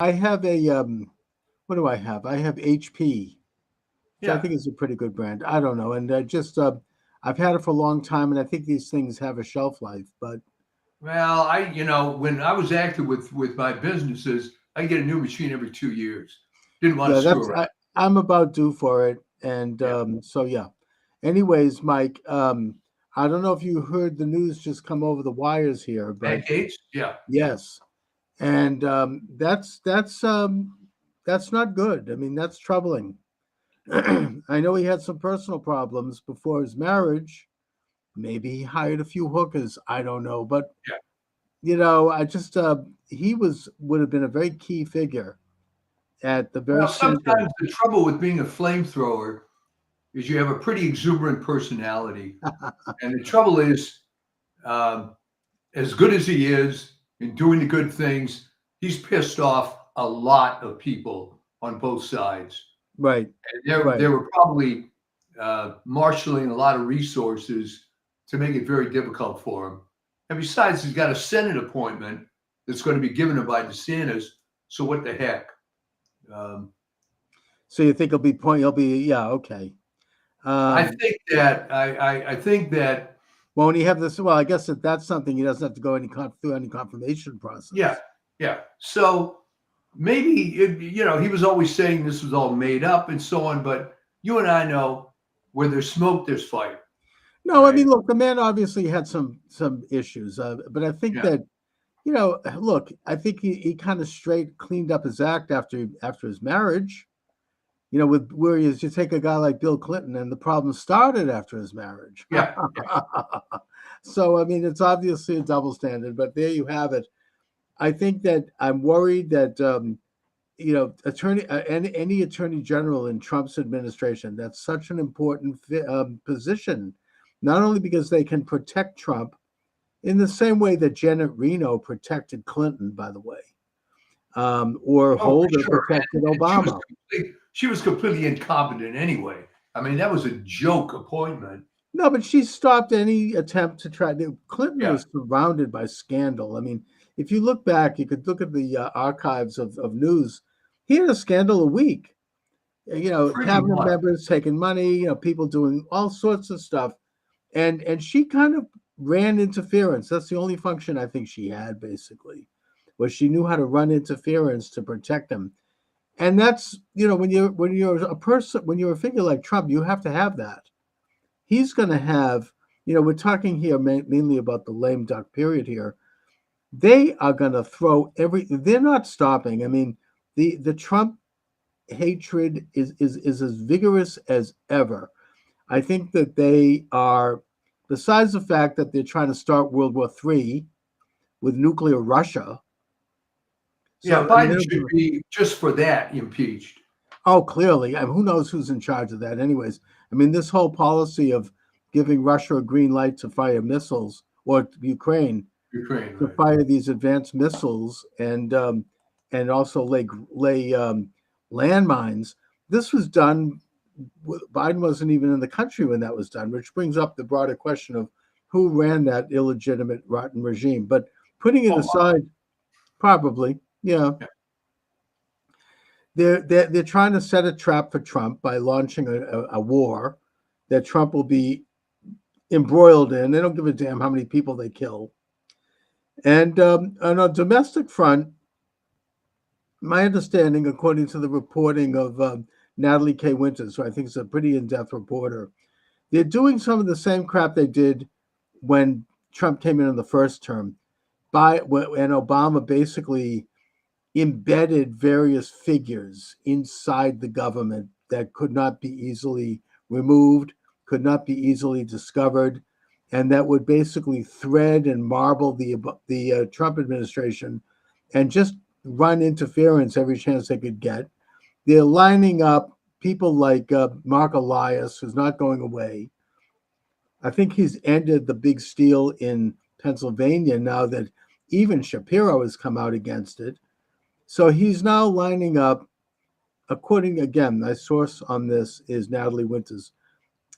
I have a what do I have? I have HP, which I Yeah. think is a pretty good brand. I don't know, and just I've had it for a long time, and I think these things have a shelf life. But Well, when I was active with my businesses, I get a new machine every 2 years. Didn't want to yeah, screw around. I'm about due for it, and Yeah. so yeah. Anyways, Mike, I don't know if you heard the news just come over the wires here, but Matt Gates? Yeah. yes, and that's not good. I mean, that's troubling. I know he had some personal problems before his marriage. Maybe he hired a few hookers. I don't know, but Yeah. I just he would have been a very key figure at the very Well, center. sometimes the trouble with being a flamethrower is you have a pretty exuberant personality. And the trouble is, um, as good as he is in doing the good things, he's pissed off a lot of people on both sides. Right, And they right. were probably marshaling a lot of resources to make it very difficult for him. And besides, he's got a Senate appointment that's going to be given him by DeSantis. So what the heck? Um, So you think he'll be yeah, okay. I Um, think that I think that won't he have this? Well, I guess that's something he doesn't have to go through any confirmation yeah, process. yeah. So maybe he was always saying this was all made up and so on, but you and I know where there's smoke, there's fire, No, I right? mean, look, the man obviously had some issues, but I think Yeah, that look, I think he kind of straight cleaned up his act after his marriage. With where you take a guy like Bill Clinton, and the problem started after his marriage. yeah, yeah. So I mean, it's obviously a double standard, but there you have it. I think that I'm worried that any attorney general in Trump's administration, that's such an important position, not only because they can protect Trump in the same way that Janet Reno protected Clinton, by the way, or Oh, for Holder sure. protected And Obama. she was completely incompetent anyway. I mean, that was a joke appointment. No, but she stopped any attempt to try. Clinton Yeah, was surrounded by scandal. I mean, if you look back, you could look at the archives of news. He had a scandal a week. pretty Cabinet much. members taking money. People doing all sorts of stuff, and she kind of ran interference. That's the only function I think she had, basically, was she knew how to run interference to protect him. And that's when you're a person, when you're a figure like Trump, you have to have that. He's going to have, we're talking here mainly about the lame duck period here. They are going to throw they're not stopping. I mean, the Trump hatred is as vigorous as ever. I think that they are, besides the fact that they're trying to start World War III with nuclear Russia. Yeah, So, I mean, Biden should be just for that impeached. oh, clearly, who knows who's in charge of that, anyways. I mean, this whole policy of giving Russia a green light to fire missiles, or Ukraine Ukraine, to right? fire these advanced missiles, and also lay landmines. This was done. Biden wasn't even in the country when that was done, which brings up the broader question of who ran that illegitimate, rotten regime. But putting it Oh, aside, probably, yeah, yeah. they're trying to set a trap for Trump by launching a war that Trump will be embroiled in. They don't give a damn how many people they kill. And on a domestic front, my understanding, according to the reporting of Natalie K. Winters, who I think is a pretty in-depth reporter, they're doing some of the same crap they did when Trump came in the first term. And Obama basically embedded various figures inside the government that could not be easily removed, could not be easily discovered, and that would basically thread and marble the Trump administration and just run interference every chance they could get. They're lining up people like Mark Elias, who's not going away. I think he's ended the big steal in Pennsylvania now that even Shapiro has come out against it. So he's now lining up, according again, my source on this is Natalie Winters,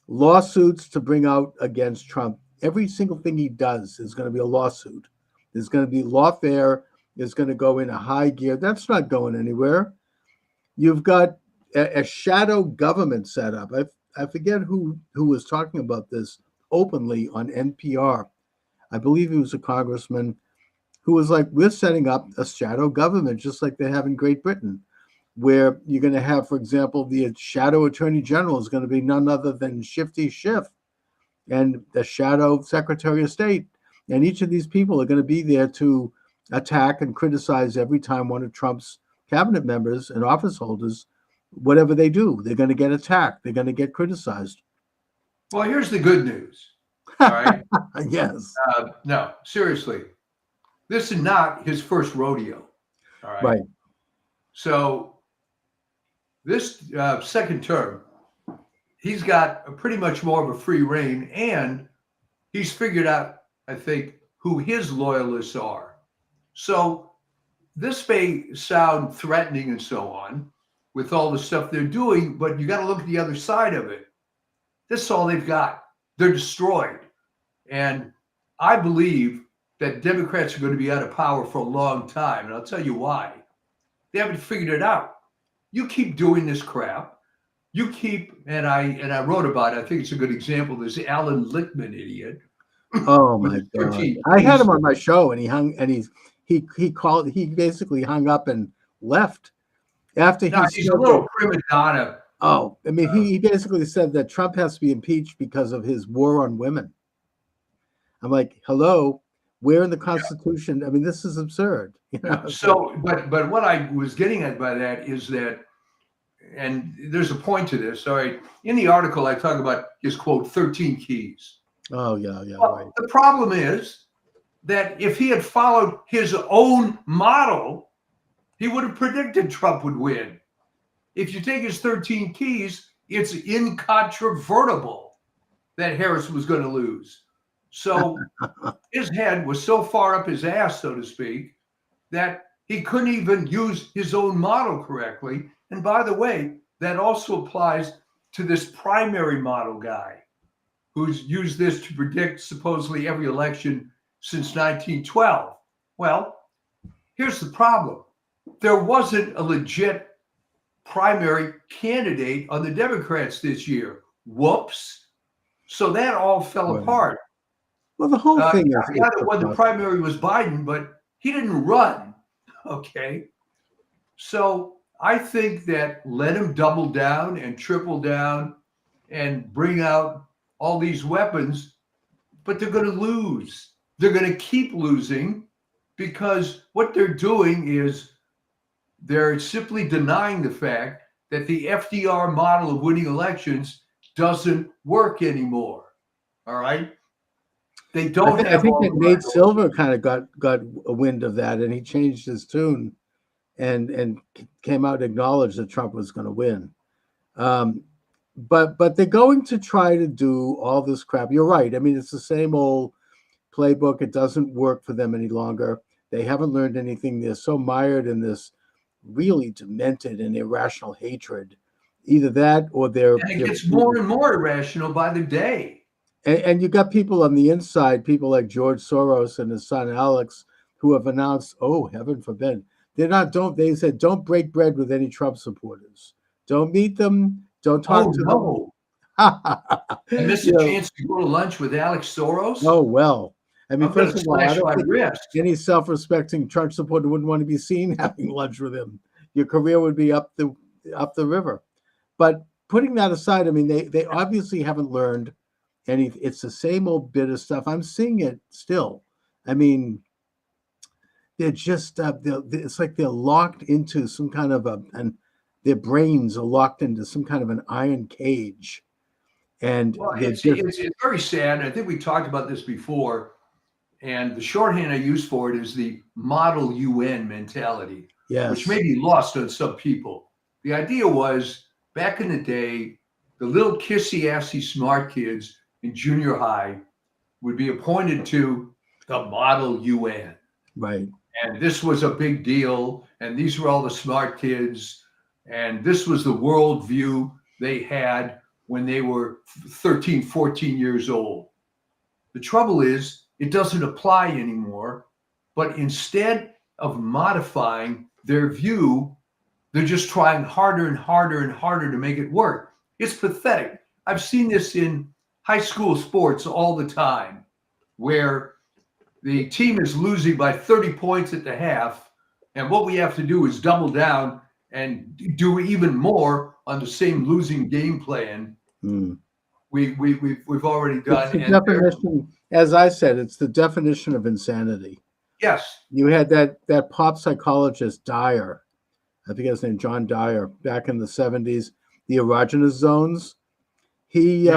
lawsuits to bring out against Trump. Every single thing he does is going to be a lawsuit. There's going to be lawfare is going to go in a high gear. That's not going anywhere. You've got a shadow government set up. I forget who was talking about this openly on NPR. I believe he was a congressman who was like, we're setting up a shadow government just like they have in Great Britain, where you're going to have, for example, the shadow attorney general is going to be none other than Shifty Schiff and the shadow secretary of state. And each of these people are going to be there to attack and criticize every time one of Trump's cabinet members and office holders, whatever they do, they're going to get attacked. They're going to get criticized. Well, here's the good news. All right. Yes. No, seriously. This is not his first rodeo. All right. Right. So this second term, he's got pretty much more of a free reign, and he's figured out, I think, who his loyalists are. So this may sound threatening and so on with all the stuff they're doing, but you got to look at the other side of it. This is all they've got. They're destroyed. And I believe that Democrats are going to be out of power for a long time. And I'll tell you why. They haven't figured it out. You keep doing this crap. You keep, and I wrote about it. I think it's a good example. There's Alan Lichtman, idiot. Oh my God! I had him on my show, and he basically hung up and left after he's a little prima donna. Oh, I mean, he basically said that Trump has to be impeached because of his war on women. I'm like, hello, where in the Constitution? I mean, this is absurd. You know? So, but what I was getting at by that is that, and there's a point to this. All right, in the article, I talk about his quote 13 keys. Oh yeah, well, right. The problem is that if he had followed his own model, he would have predicted Trump would win. If you take his 13 keys, it's incontrovertible that Harris was going to lose. So his head was so far up his ass, so to speak, that he couldn't even use his own model correctly. And by the way, that also applies to this primary model guy who's used this to predict supposedly every election since 1912. Well, here's the problem. There wasn't a legit primary candidate on the Democrats this year. Whoops. So that all fell apart. Well, the whole thing is... The other one, the primary was Biden, but he didn't run. Okay. So I think that let him double down and triple down and bring out all these weapons, but they're going to lose. They're going to keep losing because what they're doing is they're simply denying the fact that the FDR model of winning elections doesn't work anymore. All right. They don't. I think that Nate Silver kind of got a wind of that, and he changed his tune, and came out and acknowledged that Trump was going to win. But they're going to try to do all this crap. You're right. I mean, it's the same old playbook. It doesn't work for them any longer. They haven't learned anything. They're so mired in this really demented and irrational hatred. Either that or they're... And it gets more and more irrational by the day. And you got people on the inside, people like George Soros and his son Alex, who have announced, oh, heaven forbid, they said, don't break bread with any Trump supporters. Don't meet them. Don't talk to them. And miss a chance to go to lunch with Alex Soros? Oh, well. I mean, first of all, I don't think any self-respecting Trump supporter wouldn't want to be seen having lunch with him. Your career would be up the river. But putting that aside, I mean, they obviously haven't learned. And it's the same old bit of stuff. I'm seeing it still. I mean, they're just, it's like they're locked into some kind of and their brains are locked into some kind of an iron cage. And it's very sad. I think we talked about this before. And the shorthand I use for it is the model UN mentality, which may be lost on some people. The idea was back in the day, the little kissy-assy smart kids in junior high would be appointed to the model UN. Right. And this was a big deal. And these were all the smart kids. And this was the worldview they had when they were 13, 14 years old. The trouble is, it doesn't apply anymore. But instead of modifying their view. They're just trying harder and harder and harder to make it work. It's pathetic. I've seen this in high school sports all the time, where the team is losing by 30 points at the half, and what we have to do is double down and do even more on the same losing game plan we've already done. It's the definition, as I said, it's the definition of insanity. Yes. You had that pop psychologist Dyer, I think his name John Dyer, back in the 70s, the erogenous zones. He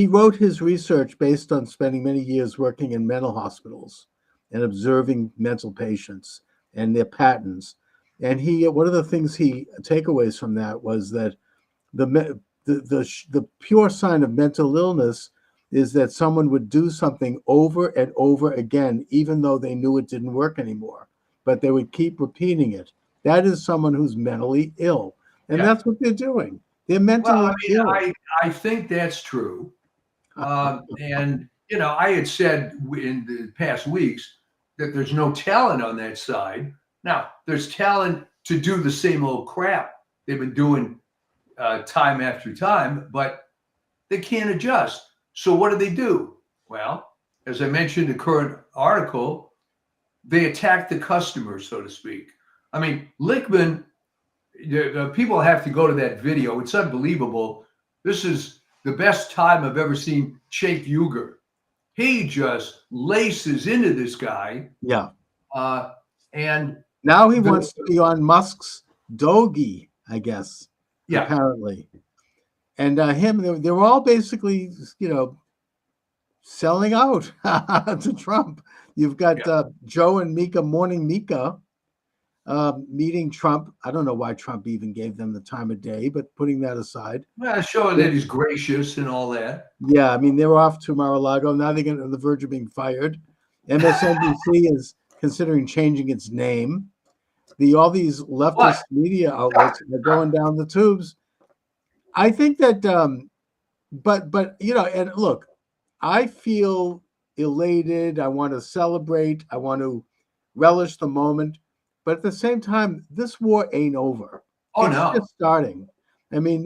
wrote his research based on spending many years working in mental hospitals and observing mental patients and their patterns. And one of the things he takeaways from that was that the pure sign of mental illness is that someone would do something over and over again, even though they knew it didn't work anymore, but they would keep repeating it. That is someone who's mentally ill. And that's what they're doing. They're mentally ill. I think that's true. And, I had said in the past weeks that there's no talent on that side. Now, there's talent to do the same old crap they've been doing time after time, but they can't adjust. So what do? Well, as I mentioned in the current article, they attack the customer, so to speak. I mean, Lichtman, the people have to go to that video. It's unbelievable. This is the best time I've ever seen Cenk Uygur. He just laces into this guy. Yeah. And now he wants to be on Musk's Doge, I guess. Yeah. Apparently. And they're all basically, selling out to Trump. You've got Joe and Mika, Morning Mika, meeting Trump. I don't know why Trump even gave them the time of day, but putting that aside. Well, showing that he's gracious and all that. Yeah, I mean, they were off to Mar-a-Lago. Now they're on the verge of being fired. MSNBC is considering changing its name. All these leftist media outlets are going down the tubes. I think that, but and look, I feel elated. I want to celebrate. I want to relish the moment. But at the same time, this war ain't over. It's just starting. I mean,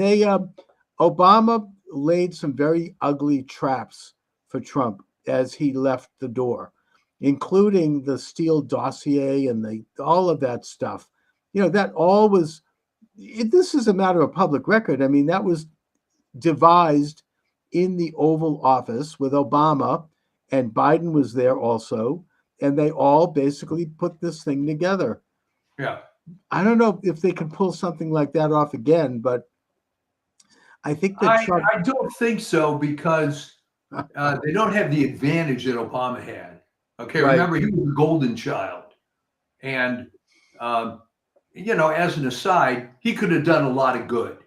Obama laid some very ugly traps for Trump as he left the door, including the Steele dossier and all of that stuff. That all was. This is a matter of public record. I mean, that was devised in the Oval Office with Obama, and Biden was there also, and they all basically put this thing together. Yeah. I don't know if they can pull something like that off again, but I think that Trump... I don't think so, because they don't have the advantage that Obama had. Okay, right. Remember, he was a golden child. And, as an aside, he could have done a lot of good.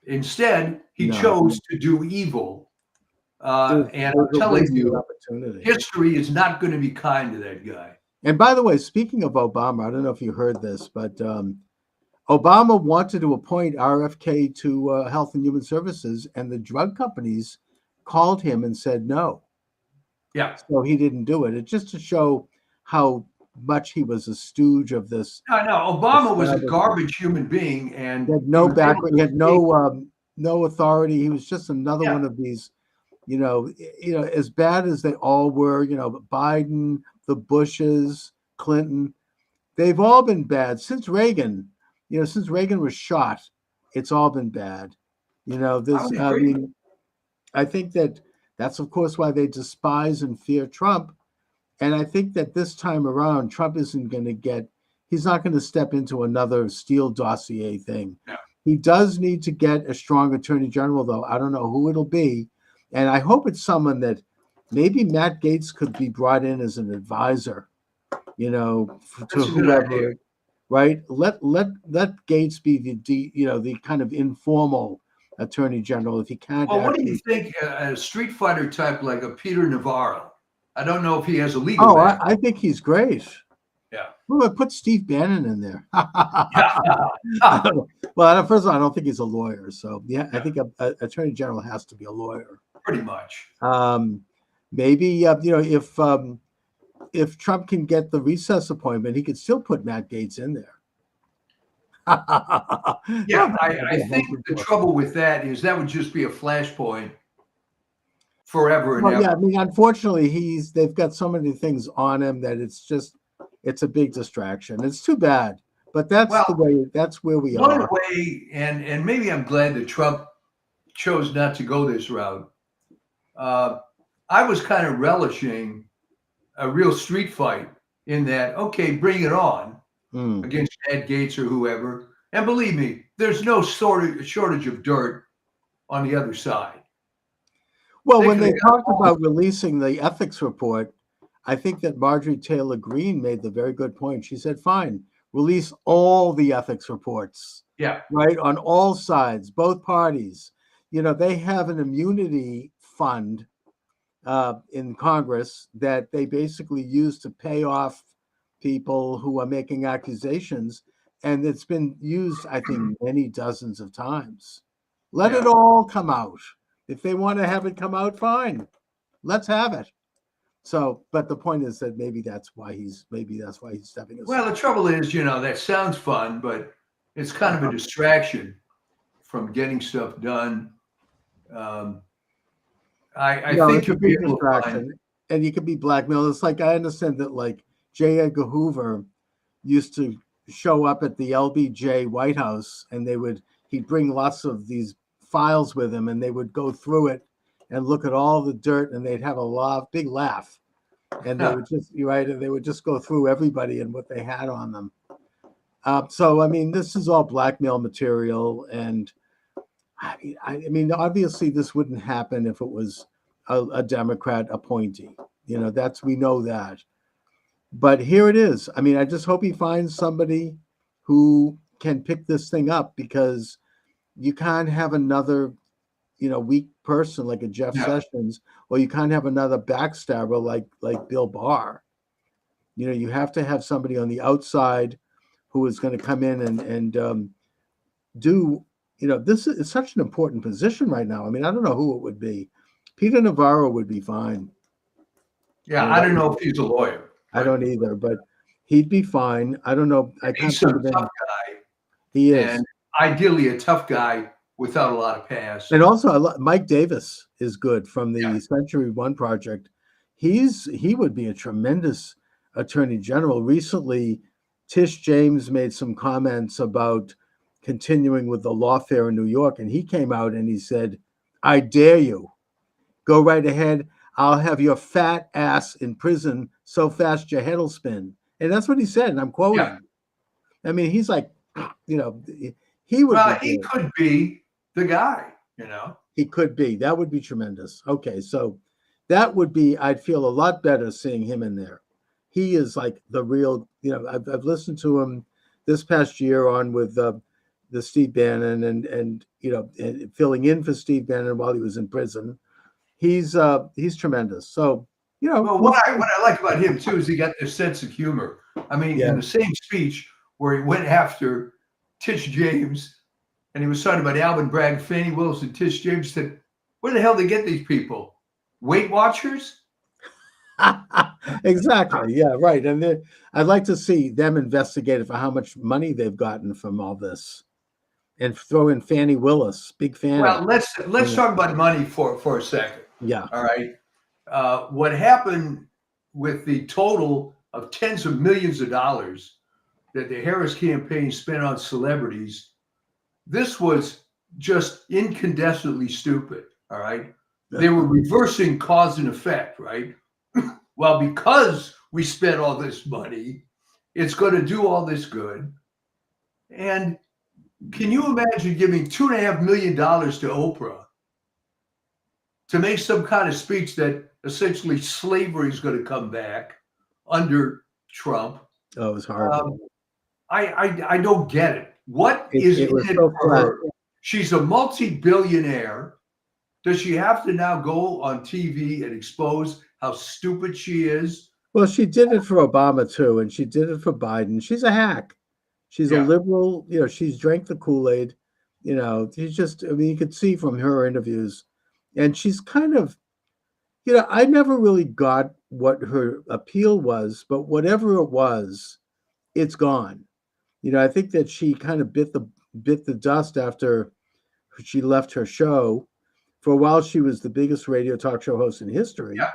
Instead, he chose to do evil. And I'm telling you, history is not going to be kind to that guy. And by the way, speaking of Obama, I don't know if you heard this, but Obama wanted to appoint RFK to Health and Human Services, and the drug companies called him and said no. Yeah. So he didn't do it. It's just to show how much he was a stooge of this. No, Obama was a garbage human being, and he had no background. He had no authority. He was just another one of these, as bad as they all were. Biden, the Bushes, Clinton, they've all been bad since Reagan. Since Reagan was shot, it's all been bad. I think that's of course why they despise and fear Trump. And I think that this time around, Trump isn't going to he's not going to step into another Steele dossier thing. No. He does need to get a strong attorney general, though. I don't know who it'll be. And I hope it's someone that maybe Matt Gaetz could be brought in as an advisor, to whoever, right? Let Gaetz be the kind of informal attorney general if he can't. Well, what do you think a Street Fighter type like a Peter Navarro? I don't know if he has a legal. Oh, I think he's great. Yeah. Well, I put Steve Bannon in there. Well, first of all, I don't think he's a lawyer. So I think an attorney general has to be a lawyer. Pretty much. Maybe if if Trump can get the recess appointment, he could still put Matt Gaetz in there. Yeah, I think the trouble with that is that would just be a flashpoint forever and Well, yeah, I ever. mean, unfortunately, they've got so many things on him that it's a big distraction. It's too bad, but that's Well, where we one are. way, and maybe I'm glad that Trump chose not to go this route. I was kind of relishing a real street fight in that, okay, bring it on against Ed Gates or whoever. And believe me, there's no shortage of dirt on the other side. Well, They when could they have got talked about releasing the ethics report, I think that Marjorie Taylor Greene made the very good point. She said, fine, release all the ethics reports, yeah, right, on all sides, both parties. They have an immunity fund in Congress that they basically use to pay off people who are making accusations. And it's been used, I think, many dozens of times. Let it yeah. all come out. If they want to have it come out, fine. Let's have it. So, but the point is that maybe that's why he's stepping aside. Well, the trouble is, that sounds fun, but it's kind of a distraction from getting stuff done. I think It's a you'll be big able to find. distraction, and you could be blackmailed. It's like I understand that, like J. Edgar Hoover used to show up at the LBJ White House, and he'd bring lots of these files with him, and they would go through it and look at all the dirt, and they'd have big laugh, and they would just go through everybody and what they had on them. So I mean, this is all blackmail material, and I mean, obviously, this wouldn't happen if it was a Democrat appointee. We know that. But here it is. I mean, I just hope he finds somebody who can pick this thing up, because you can't have another, weak person like a Jeff Sessions, or you can't have another backstabber like Bill Barr. You have to have somebody on the outside who is going to come in and do. This is such an important position right now. I mean, I don't know who it would be. Peter Navarro would be fine. Yeah, I don't know if he's a lawyer. I don't either, but he'd be fine. I don't know. I can't He's a think of tough him. guy. He is. And ideally a tough guy without a lot of past. And also, Mike Davis is good from the Century One Project. He would be a tremendous attorney general. Recently, Tish James made some comments about continuing with the lawfare in New York, and he came out and he said, "I dare you. Go right ahead. I'll have your fat ass in prison so fast your head'll spin." And that's what he said, and I'm quoting. Yeah. I mean, he's like, he would. Well, he could be the guy, He could be. That would be tremendous. Okay, so that would be. I'd feel a lot better seeing him in there. He is like the real. I've listened to him this past year on with the Steve Bannon and filling in for Steve Bannon while he was in prison. He's tremendous. So Well, what I like about him too is he got this sense of humor. I mean, in the same speech where he went after Tish James, and he was talking about Alvin Bragg, Fannie Willis, and Tish James, said, "Where the hell they get these people? Weight Watchers?" Exactly. Yeah. Right. And I'd like to see them investigated for how much money they've gotten from all this, and throw in Fannie Willis, big Fannie. Well, let's talk about money for a second. Yeah. All right. What happened with the total of tens of millions of dollars that the Harris campaign spent on celebrities, this was just incandescently stupid. All right. They were reversing cause and effect, right? Well, because we spent all this money, it's going to do all this good. And can you imagine giving $2.5 million to Oprah to make some kind of speech that essentially slavery is going to come back under Trump? Oh, it was horrible. I don't get it. What is in it for her? She's a multi-billionaire. Does she have to now go on TV and expose how stupid she is? Well, she did it for Obama too, and she did it for Biden. She's a hack. She's a liberal. She's drank the Kool-Aid. She's just. I mean, you could see from her interviews, and she's kind of. I never really got what her appeal was, but whatever it was, it's gone. I think that she kind of bit the dust after she left her show. For a while, she was the biggest radio talk show host in history. Yeah.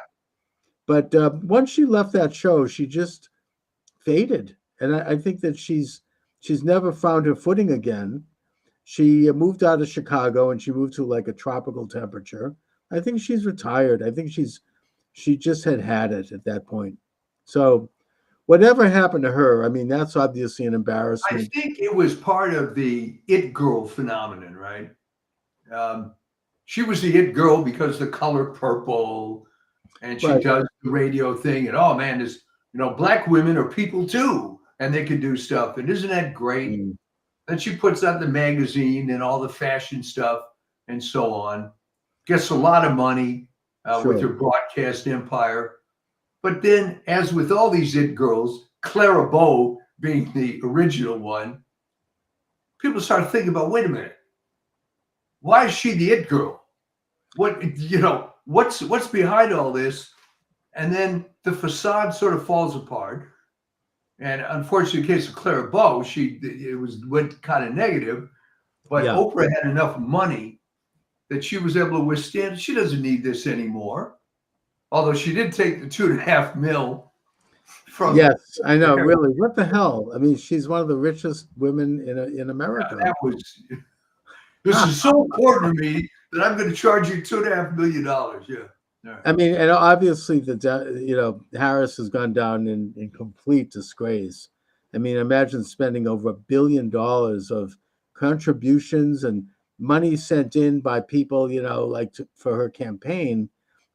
But once she left that show, she just faded, and I think that she's never found her footing again. She moved out of Chicago and she moved to like a tropical temperature. I think she's retired. I think she just had it at that point. So whatever happened to her, I mean, that's obviously an I embarrassment. think it was part of the it girl phenomenon, right? Um, she was the it girl because the color purple, and she Right. does the radio thing, and oh man, there's black women are people too, and they can do stuff, and isn't that great? Mm, Then she puts out the magazine and all the fashion stuff and so on. Gets a lot of money with sure. her broadcast empire. But then, as with all these it girls, Clara Bow being the original one, people start thinking about, wait a minute, why is she the it girl? What's behind all this? And then the facade sort of falls apart. And unfortunately, in the case of Clara Bow, went kind of negative. But Yeah. Oprah had enough money that she was able to withstand. She doesn't need this anymore. Although she did take the 2.5 mil from Yes, I know. there. Really, what the hell? I mean, she's one of the richest women in America. That was this is so important to me that I'm going to charge you $2.5 million. Yeah. I mean, and obviously Harris has gone down in complete disgrace. I mean, imagine spending over $1 billion of contributions and money sent in by people, for her campaign,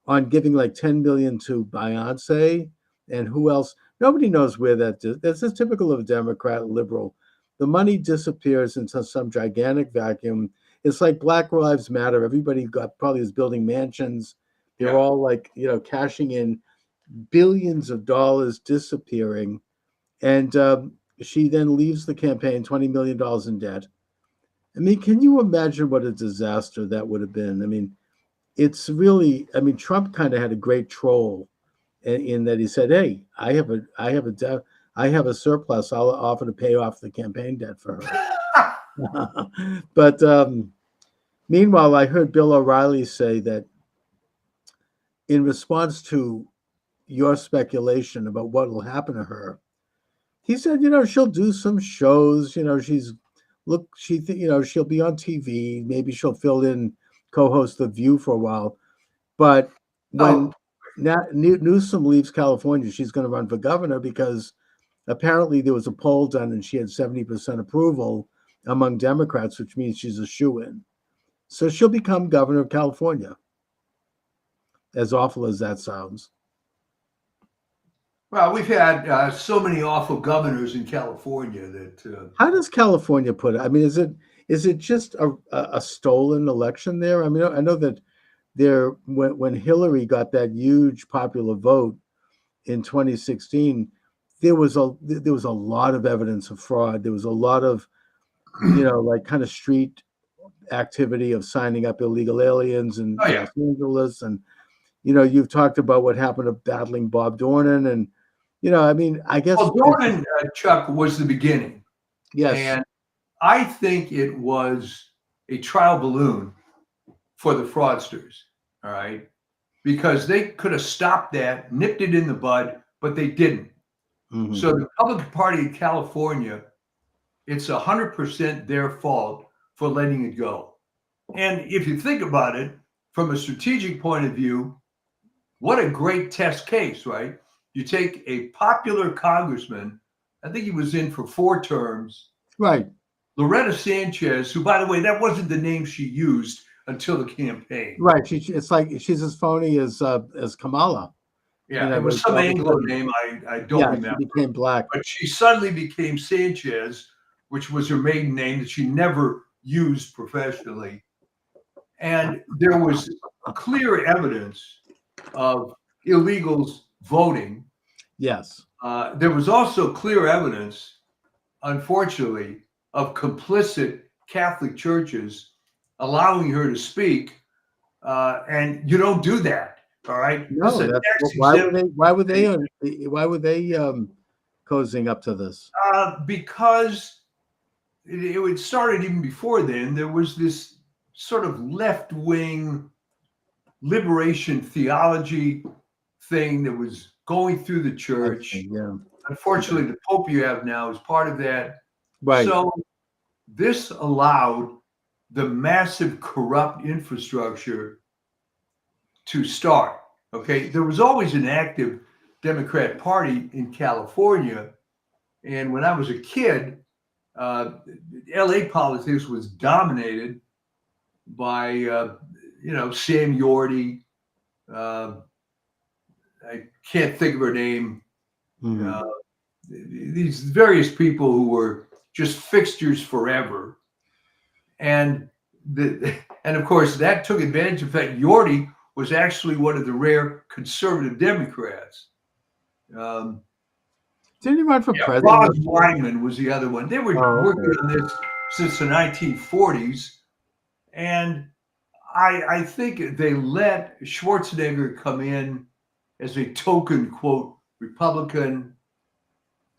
on giving like 10 million to Beyonce and who else? Nobody knows where that's just typical of a Democrat liberal. The money disappears into some gigantic vacuum. It's like Black Lives Matter. Everybody probably is building mansions. They're Yeah. all like, cashing in billions of dollars disappearing. And she then leaves the campaign $20 million in debt. I mean, can you imagine what a disaster that would have been? I mean, it's really, I mean, Trump kind of had a great troll in that he said, "Hey, I have a surplus. I'll offer to pay off the campaign debt for her." But meanwhile, I heard Bill O'Reilly say that in response to your speculation about what will happen to her, he said, she'll do some shows. She'll be on TV. Maybe she'll fill in, co-host The View for a while. But when Oh, Newsom leaves California, she's going to run for governor because apparently there was a poll done and she had 70% approval among Democrats, which means she's a shoo-in. So she'll become governor of California, as awful as that sounds. well, we've had so many awful governors in California that. How does California put it? I mean, is it just a stolen election there? I mean, I know that when Hillary got that huge popular vote in 2016, there was a lot of evidence of fraud. There was a lot of like kind of street activity of signing up illegal aliens in Oh, yeah. Los Angeles, and you've talked about what happened to battling Bob Dornan, and I mean, I guess. Well, Dornan, Chuck, was the beginning. Yes. And I think it was a trial balloon for the fraudsters, all right? Because they could have stopped that, nipped it in the bud, but they didn't. Mhm. So the Republican Party of California, it's 100% their fault for letting it go. And if you think about it, from a strategic point of view, what a great test case, right? You take a popular congressman, I think he was in for 4 terms. Right. Loretta Sanchez, who, by the way, that wasn't the name she used until the campaign. Right. It's like she's as phony as Kamala. Yeah, it was some Anglo name I don't remember. She became black. But she suddenly became Sanchez, which was her maiden name that she never used professionally. And there was clear evidence of illegals voting. Yes. There was also clear evidence, unfortunately, of complicit Catholic churches allowing her to speak. And you don't do that. All right. This is No, a that's tax why were exempt they cozying up to this? because it started even before then. There was this sort of left wing liberation theology thing that was going through the I church. see, yeah. Unfortunately, the Pope you have now is part of that. Right. So this allowed the massive corrupt infrastructure to start. Okay. There was always an active Democrat Party in California. And when I was a kid, uh, LA politics was dominated by, Sam Yorty. Uh, I can't think of her name. Mhm. Uh, these various people who were just fixtures forever. And and of course that took advantage of that. Yorty was actually one of the rare conservative Democrats. Um, Didn't he run for yeah, president? Ross Wyman was the other one. They were Oh, working okay. on this since the 1940s, and I think they let Schwarzenegger come in as a token quote Republican,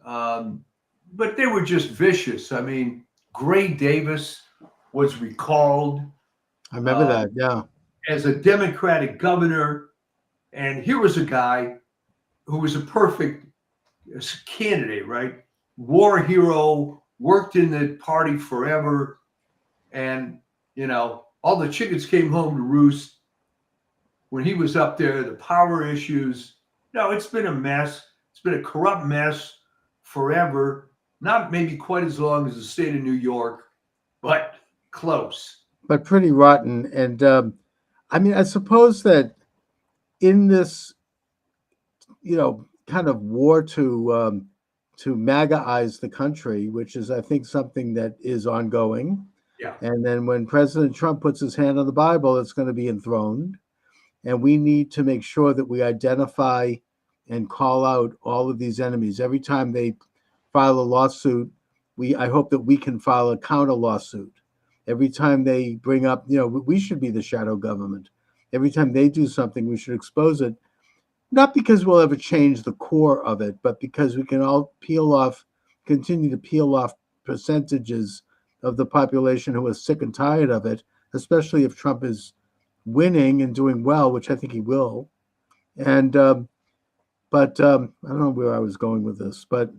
but they were just vicious. I mean, Gray Davis was recalled I remember uh, that. Yeah. as a Democratic governor, and here was a guy who was a perfect candidate, right? War hero, worked in the party forever, and all the chickens came home to roost when he was up there. The power issues. No, it's been a mess. It's been a corrupt mess forever. Not maybe quite as long as the state of New York, but close. But pretty rotten. And I mean, I suppose that in this, kind of war to MAGAize the country, which is, I think, something that is ongoing. Yeah. And then when President Trump puts his hand on the Bible, it's going to be enthroned. And we need to make sure that we identify and call out all of these enemies. Every time they file a lawsuit, I hope that we can file a counter lawsuit. Every time they bring up, we should be the shadow government. Every time they do something, we should expose it. Not because we'll ever change the core of it, but because we can all continue to peel off percentages of the population who are sick and tired of it, especially if Trump is winning and doing well, which I think he will. And but I don't know where I was going with this, but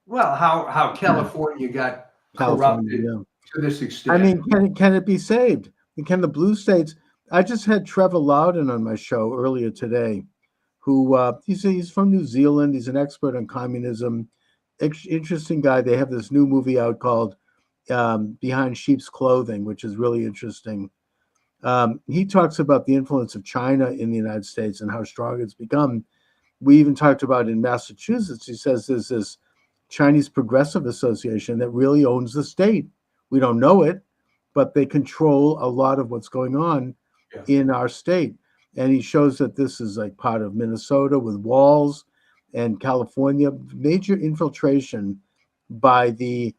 Well, how California got California, corrupted yeah. to this I extent. mean, can it be saved? And can the blue states? I just had Trevor Loudon on my show earlier today, who he's from New Zealand. He's an expert on communism. Interesting guy. They have this new movie out called Behind Sheep's Clothing, which is really interesting. He talks about the influence of China in the United States and how strong it's become. We even talked about in Massachusetts. He says there's this Chinese Progressive Association that really owns the state. We don't know it, but they control a lot of what's going on in our state. And he shows that this is like part of Minnesota with walls and California, major infiltration by the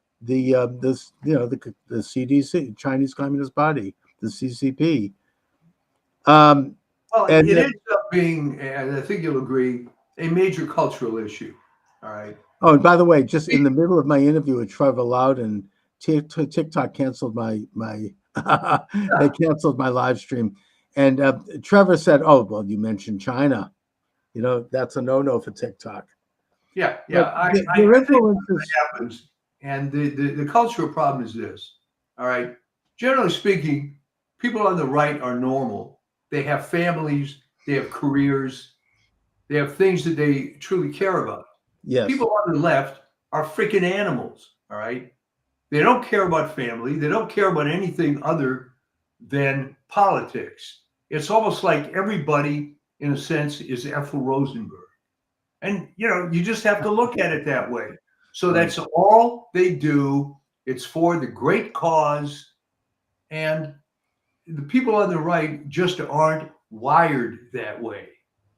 CDC, Chinese Communist Party, the CCP. Well, And it ends up being, and I think you'll agree, a major cultural issue. All right. Oh, and by the way, just in the middle of my interview with Trevor Loudon, TikTok canceled my they canceled my live stream, and Trevor said, "Oh, well, you mentioned China. That's a no-no for TikTok." Yeah, yeah. But I their think influence what is, happens, and the cultural problem is this. All right. Generally speaking, people on the right are normal. They have families, they have careers, they have things that they truly care about. yes, People on the left are freaking animals. All right. They don't care about family. They don't care about anything other than politics. It's almost like everybody, in a sense, is Ethel Rosenberg. And, you just have to look at it that way. So right. that's all they do. It's for the great cause. And the people on the right just aren't wired that way.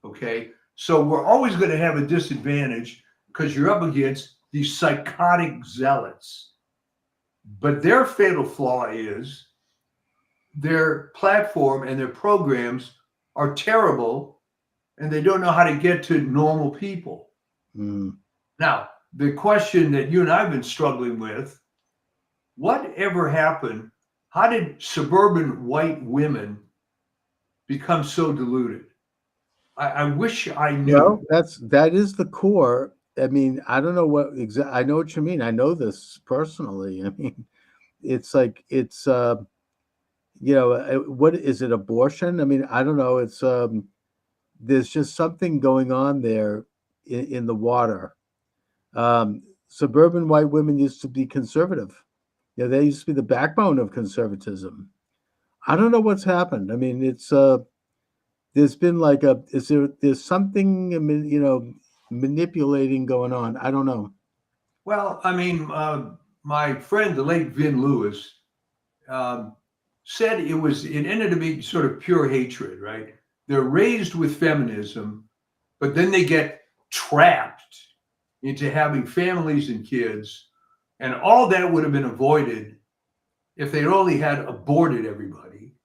Okay. So we're always going to have a disadvantage because you're up against these psychotic zealots. But their fatal flaw is their platform and their programs are terrible and they don't know how to get to normal people. Mm. Now, the question that you and I have been struggling with, whatever happened? How did suburban white women become so deluded? I wish I Well, knew. that is the core. I mean, I don't know what exactly. I know what you mean. I know this personally. I mean, it's like it's what is it? Abortion? I mean, I don't know. It's there's just something going on there in the water. Suburban white women used to be conservative. Yeah, they used to be the backbone of conservatism. I don't know what's happened. I mean, it's there's been like there's something manipulating going on. I don't know. Well, I mean, my friend, the late Vin Lewis, um, said it ended up being sort of pure hatred, right? They're raised with feminism, but then they get trapped into having families and kids, and all that would have been avoided if they only had aborted everybody.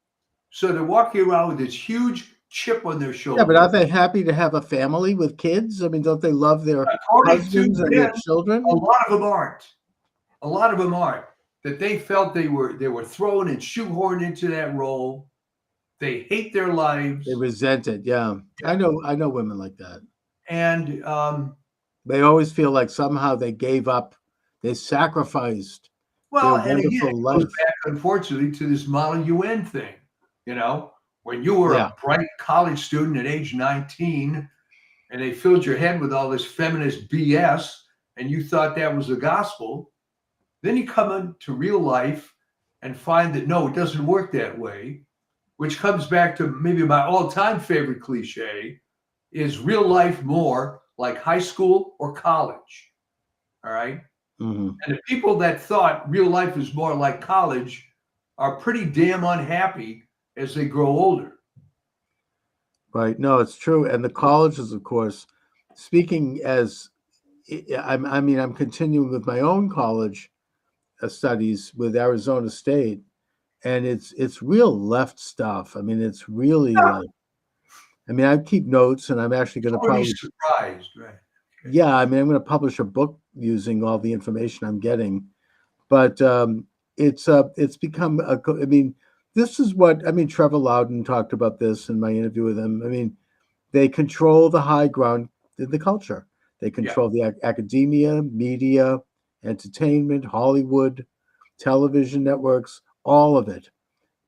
So they're walking around with this huge chip on their Yeah, but shoulder. aren't they happy to have a family with kids? I mean, don't they love their According to husbands and their them, a children? lot of them aren't. A lot of them aren't. That they felt they were thrown and shoehorned into that role. They hate their They lives. resent it. Yeah, Yeah. I know women like that. And They always feel like somehow they gave up, they sacrificed their well, and again, wonderful it goes life. back, unfortunately, to this Model UN thing. You know, when you were Yeah, a bright college student at age 19 and they filled your head with all this feminist BS and you thought that was the gospel, then you come into real life and find that no, it doesn't work that way, which comes back to maybe my all-time favorite cliche is real life more like high school or college. All right. hmm And the people that thought real life is more like college are pretty damn unhappy as they grow older. right. No, it's true. And the colleges, of course, speaking as I mean, I'm continuing with my own college studies with Arizona State, and it's real left stuff. I mean, it's really Yeah, like, I mean, I keep notes, and I'm actually going to nobody's probably, surprised, right? Okay. yeah, I mean, I'm going to publish a book using all the information I'm getting. But it's become I mean, this is what I mean. Trevor Loudon talked about this in my interview with him. I mean, they control the high ground in the culture. They Yeah. control the academia, media, entertainment, Hollywood, television networks, all of it.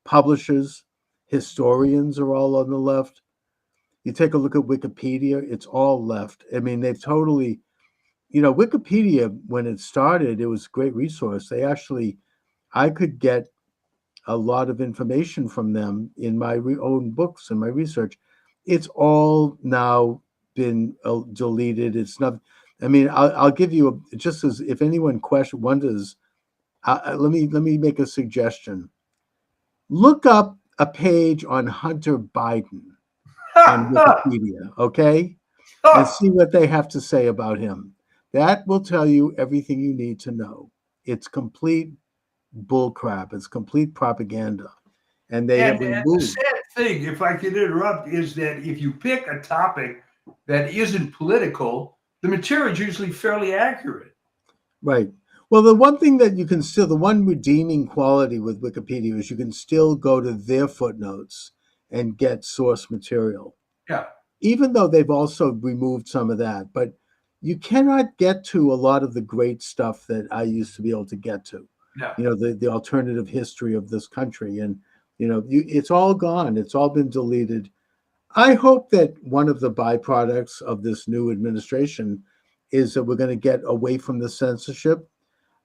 Publishers, historians are all on the left. You take a look at Wikipedia, it's all left. I mean, they've totally, Wikipedia, when it started, it was a great resource. They actually, I could get a lot of information from them in my own books and my research. It's all now been deleted. It's not. I mean, I'll give you just as if anyone wonders. Let me make a suggestion. Look up a page on Hunter Biden on Wikipedia, okay, and see what they have to say about him. That will tell you everything you need to know. It's complete bullcrap. It's complete propaganda, and they have And the removed. sad thing, if I could interrupt, is that if you pick a topic that isn't political, the material is usually fairly accurate. Right. Well, the one thing that you can still, the one redeeming quality with Wikipedia is you can still go to their footnotes and get source material, Yeah. even though they've also removed some of that. But you cannot get to a lot of the great stuff that I used to be able to get to. Yeah. The alternative history of this country, and it's all gone. It's all been deleted. I hope that one of the byproducts of this new administration is that we're going to get away from the censorship.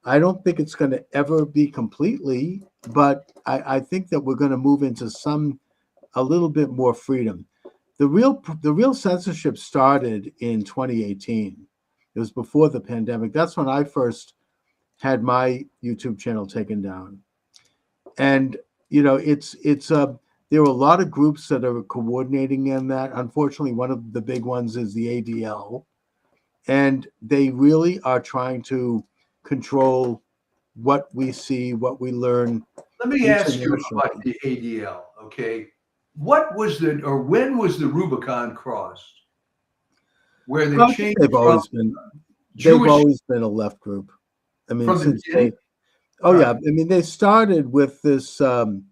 I don't think it's going to ever be completely, but I think that we're going to move into a little bit more freedom. The real censorship started in 2018. It was before the pandemic. That's when I first had my YouTube channel taken down. And it's there are a lot of groups that are coordinating in that. Unfortunately, one of the big ones is the ADL, and they really are trying to control what we see, what we learn Let me ask you about internationally. the ADL, okay? what was the, or when was the Rubicon crossed where they Well, I think changed from they've Jewish always been a left group. I mean, from the since beginning? oh yeah, Right. I mean, they started with this the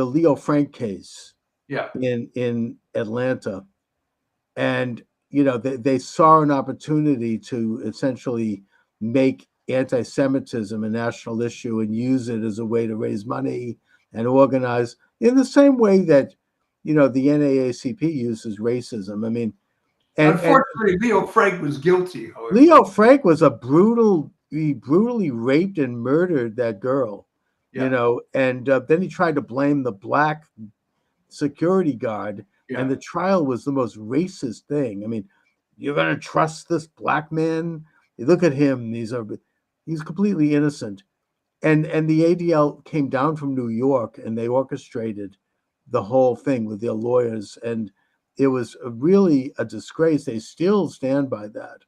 Leo Frank case Yeah. in Atlanta, and they saw an opportunity to essentially make anti-Semitism a national issue and use it as a way to raise money and organize in the same way that the NAACP uses racism. I mean, and Unfortunately, Leo Frank was guilty, however. Leo Frank was he brutally raped and murdered that girl, Yeah. and then he tried to blame the black security guard, and Yeah. the trial was the most racist thing. I mean, you're going to trust this black man? You look at him; he's completely innocent. And the ADL came down from New York, and they orchestrated the whole thing with their lawyers, and it was really a disgrace. They still stand by that.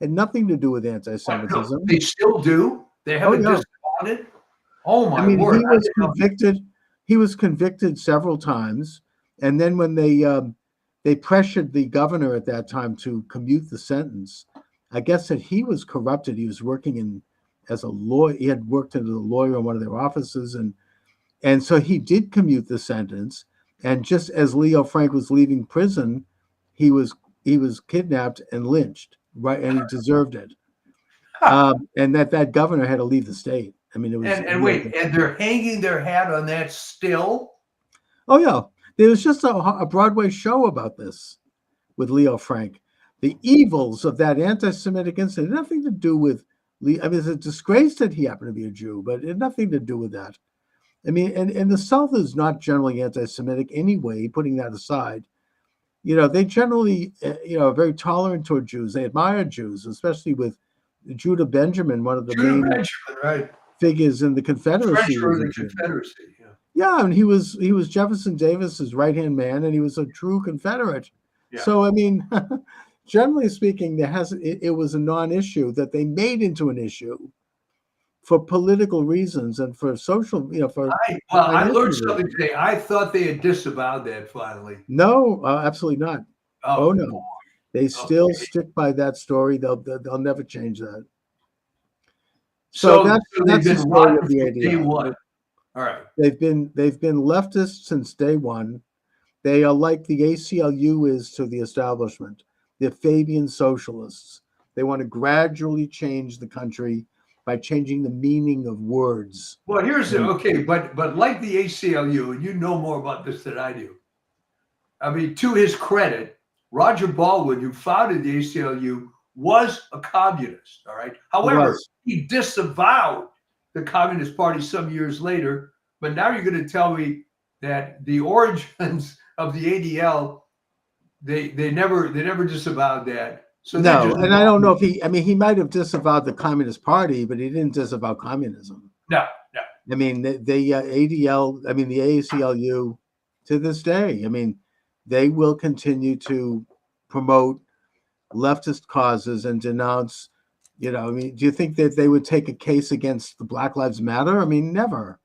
Had nothing to do with What? No, anti-Semitism. they still do? They Oh haven't yeah, disavowed it? Oh I my mean, word. I didn't know. He was convicted several times, and then when they pressured the governor at that time to commute the sentence, I guess that he was corrupted. He was working in as a lawyer. He had worked as a lawyer in one of their offices, and so he did commute the sentence. And just as Leo Frank was leaving prison, he was he was kidnapped and lynched. Right, and he deserved it. And that governor had to leave the state. I mean, it was And wait, and they're hanging their hat on that still? oh yeah, there was just a Broadway show about this with Leo Frank. The evils of that anti-Semitic incident had nothing to do with I mean, it's a disgrace that he happened to be a Jew, but it had nothing to do with that. I mean, and the South is not generally anti-Semitic anyway. Putting that aside, they generally, are very tolerant toward Jews. They admire Jews, especially with Judah Benjamin, one of the Judah main Benjamin, right? figures in the Confederacy, Treasurer was of a the Jew. Confederacy. Yeah. Yeah, and he was Jefferson Davis's right-hand man, and he was a true Confederate. Yeah. So I mean, generally speaking, it was a non-issue that they made into an issue for political reasons and for social, for I financial learned something reasons. today. I thought they had disavowed that finally. No, absolutely not. Oh Oh, no, they still okay. stick by that story. They'll never change that. So So, that's so they've that's the been story of rotten the from day ADL. one. All right. They've been leftists since day one. They are like the ACLU is to the establishment. They're Fabian socialists. They want to gradually change the country by changing the meaning of words. Well, here's the And okay, but like the ACLU, and you know more about this than I do. I mean, to his credit, Roger Baldwin, who founded the ACLU, was a communist. All right. he However, was. he disavowed the Communist Party some years later. But now you're going to tell me that the origins of the ADL, they never disavowed that. So they're No, just and I don't know if he might have disavowed the Communist Party, but he didn't disavow communism. no, no. I mean, the ADL, I mean, the ACLU to this day, I mean, they will continue to promote leftist causes and denounce, I mean, do you think that they would take a case against the Black Lives Matter? I mean, never.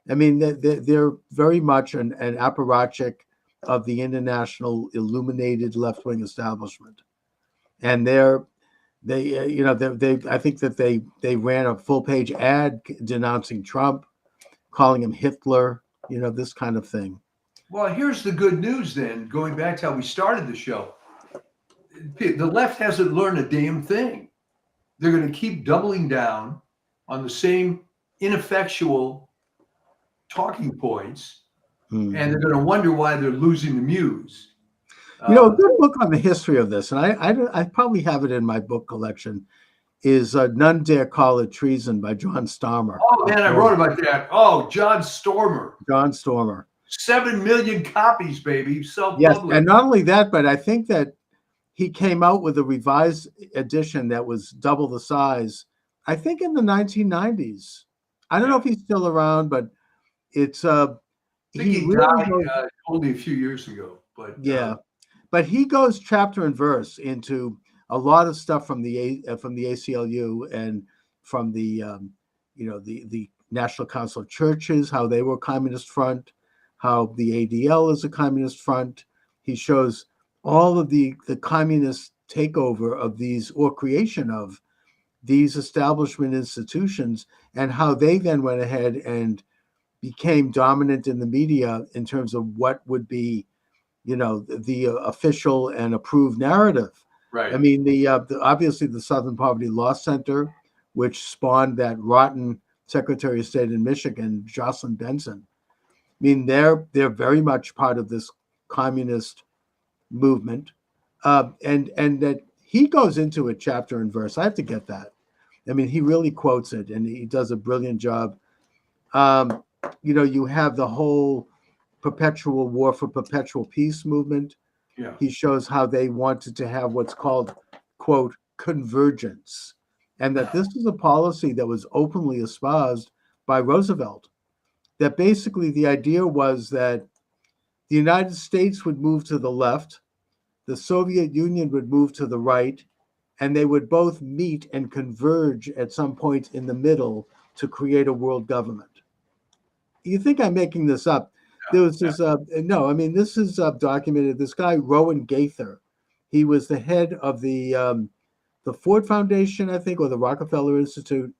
I mean, they're very much an apparatchik of the international illuminated left-wing establishment. And I think that they ran a full-page ad denouncing Trump, calling him Hitler, this kind of thing. Well, here's the good news then, going back to how we started the show. The left hasn't learned a damn thing. They're going to keep doubling down on the same ineffectual talking points, and they're going to wonder why they're losing the muse. A good book on the history of this, and I probably have it in my book collection, is None Dare Call It Treason by John Stormer. Oh, man, I wrote about that. Oh, John Stormer. John Stormer. 7 million copies, baby. Yes, Self-published. and not only that, but I think that he came out with a revised edition that was double the size, I think in the 1990s. I don't know if he's still around, but it's I think he really died goes, only a few years ago. But yeah, but he goes chapter and verse into a lot of stuff from the ACLU and from the the National Council of Churches, how they were Communist Front, how the ADL is a communist front. He shows all of the communist takeover of these, or creation of these establishment institutions, and how they then went ahead and became dominant in the media in terms of what would be, the official and approved narrative. I Right. mean, obviously the Southern Poverty Law Center, which spawned that rotten Secretary of State in Michigan, Jocelyn Benson. I mean, they're very much part of this communist movement, and that he goes into it chapter and verse. I have to get that. I mean, he really quotes it, and he does a brilliant job. Um, you have the whole perpetual war for perpetual peace movement. Yeah. He shows how they wanted to have what's called, quote, convergence, and that this is a policy that was openly espoused by Roosevelt. That basically the idea was that the United States would move to the left, the Soviet Union would move to the right, and they would both meet and converge at some point in the middle to create a world government. You think I'm making this up? There was this, no, I mean, this is documented. This guy, Rowan Gaither, he was the head of the Ford Foundation, I think, or the Rockefeller Institute.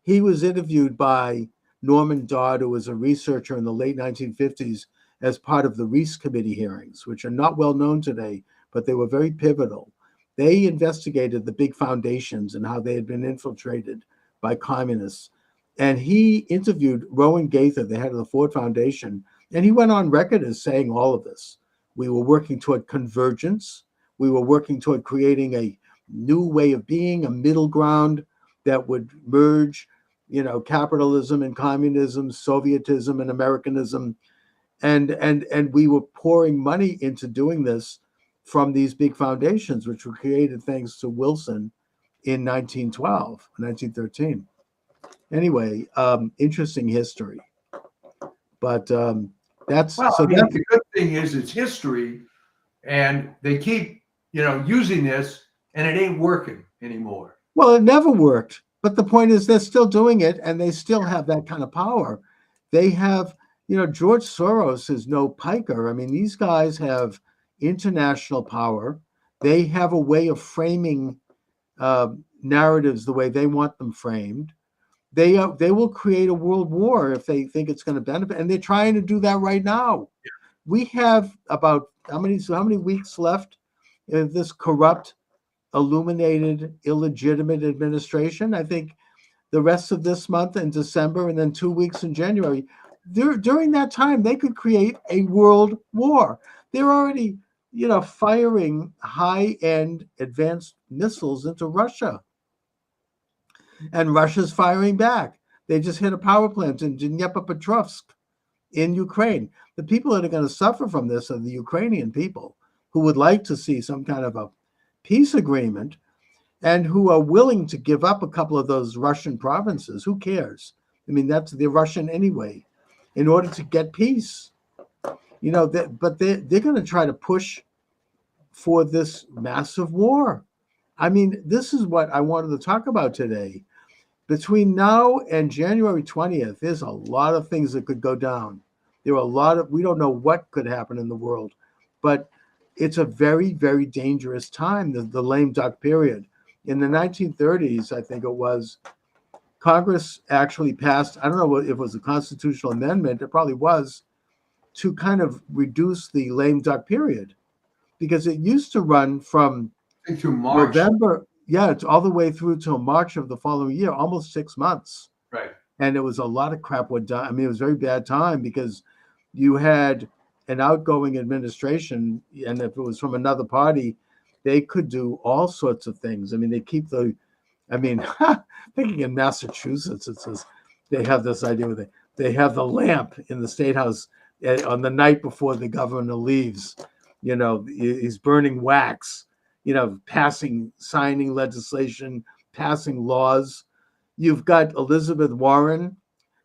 He was interviewed by Norman Dodd, who was a researcher in the late 1950s, as part of the Reese Committee hearings, which are not well known today, but they were very pivotal. They investigated the big foundations and how they had been infiltrated by communists. And he interviewed Rowan Gaither, the head of the Ford Foundation, and he went on record as saying all of this. We were working toward convergence. We were working toward creating a new way of being, a middle ground that would merge, capitalism and communism, Sovietism and Americanism. And we were pouring money into doing this from these big foundations, which were created thanks to Wilson in 1912, 1913. Anyway, interesting history. But that's Well, so I mean, that's the good thing is it's history, and they keep, using this, and it ain't working anymore. well, it never worked. But the point is they're still doing it, and they still have that kind of power. They have, George Soros is no piker. I mean, these guys have international power. They have a way of framing narratives the way they want them framed. They will create a world war if they think it's going to benefit, and they're trying to do that right now. We have about how many weeks left of this corrupt, illuminated, illegitimate administration? I think the rest of this month in December, and then 2 weeks in January. During that time, they could create a world war. They're already, firing high-end advanced missiles into Russia. And Russia's firing back. They just hit a power plant in Dnipropetrovsk in Ukraine. The people that are going to suffer from this are the Ukrainian people who would like to see some kind of a peace agreement and who are willing to give up a couple of those Russian provinces. Who cares? I mean, they're Russian anyway, in order to get peace. But they're going to try to push for this massive war. I mean, this is what I wanted to talk about today. Between now and January 20th, there's a lot of things that could go down. There are we don't know what could happen in the world, but it's a very, very dangerous time, the lame duck period. In the 1930s, I think it was, Congress actually passed, I don't know if it was a constitutional amendment, it probably was, to kind of reduce the lame duck period, because it used to run from Through March. November, it's all the way through till March of the following year, almost 6 months. Right. And it was a lot of crap went down. I mean, it was a very bad time because you had an outgoing administration, and if it was from another party, they could do all sorts of things. I mean, thinking in Massachusetts, it says they have this idea where they have the lamp in the State House on the night before the governor leaves. He's burning wax, signing legislation, passing laws. You've got Elizabeth Warren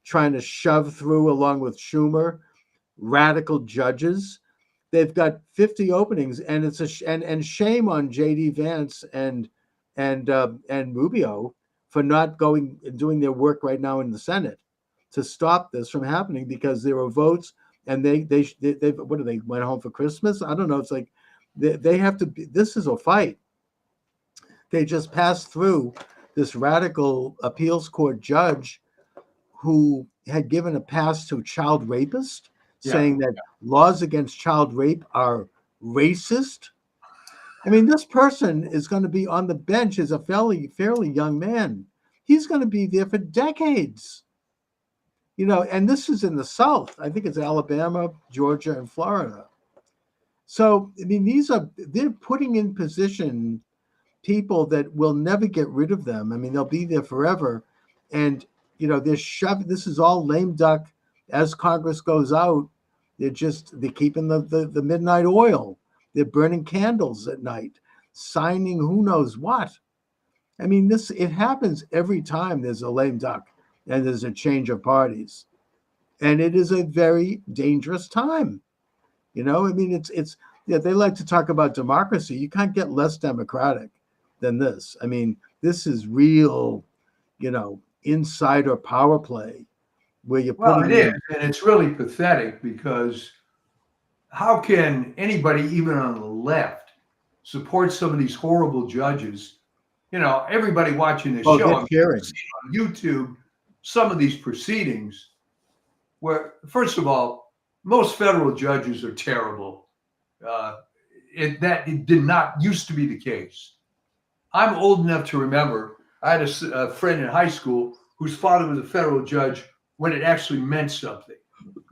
trying to shove through, along with Schumer, radical judges. They've got 50 openings, and it's and shame on J.D. Vance and Rubio for not going and doing their work right now in the Senate. to stop this from happening because there were votes, and they what do they went home for Christmas? I don't know. It's like they have to be, this is a fight. They just passed through this radical appeals court judge who had given a pass to child rapists, Yeah. saying that laws against child rape are racist. I mean, this person is going to be on the bench as a fairly young man. He's going to be there for decades. And this is in the South. I think it's Alabama, Georgia, and Florida. So, I mean, they're putting in position people that will never get rid of them. I mean, they'll be there forever. And, this is all lame duck. As Congress goes out, they're keeping the midnight oil. They're burning candles at night, signing who knows what. I mean, it happens every time there's a lame duck and there's a change of parties. And it is a very dangerous time. I mean, it's they like to talk about democracy. You can't get less democratic than this. I mean, this is real, insider power play where you're putting. Well, it is, and it's really pathetic because how can anybody, even on the left, support some of these horrible judges? Everybody watching this show, I'm cheering on YouTube, some of these proceedings where, first of all, most federal judges are terrible. It did not used to be the case. I'm old enough to remember I had a friend in high school whose father was a federal judge when it actually meant something.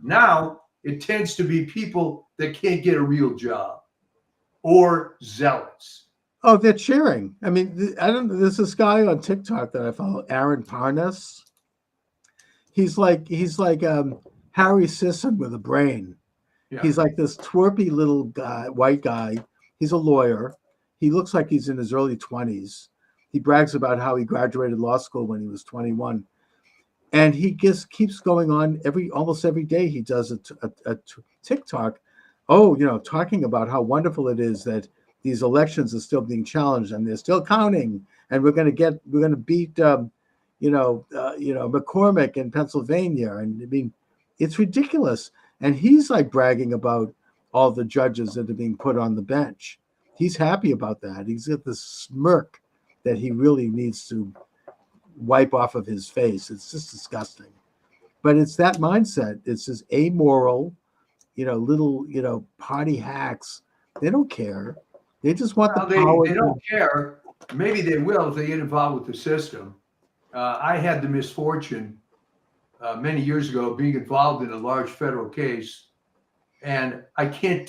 Now it tends to be people that can't get a real job or zealots. Oh, they're cheering. I mean, there's this guy on TikTok that I follow, Aaron Parnas. He's like Harry Sisson with a brain. Yeah. He's like this twerpy little guy, white guy. He's a lawyer. He looks like he's in his early 20s. He brags about how he graduated law school when he was 21. And he just keeps going on almost every day. He does a TikTok, talking about how wonderful it is that these elections are still being challenged and they're still counting. And we're going to beat, McCormick in Pennsylvania. And I mean, it's ridiculous. And he's like bragging about all the judges that are being put on the bench. He's happy about that. He's got this smirk that he really needs to wipe off of his face. It's just disgusting. But it's that mindset. It's this amoral, little, party hacks. They don't care. They just want the power. They don't care. Maybe they will if they get involved with the system. I had the misfortune many years ago being involved in a large federal case. And I can't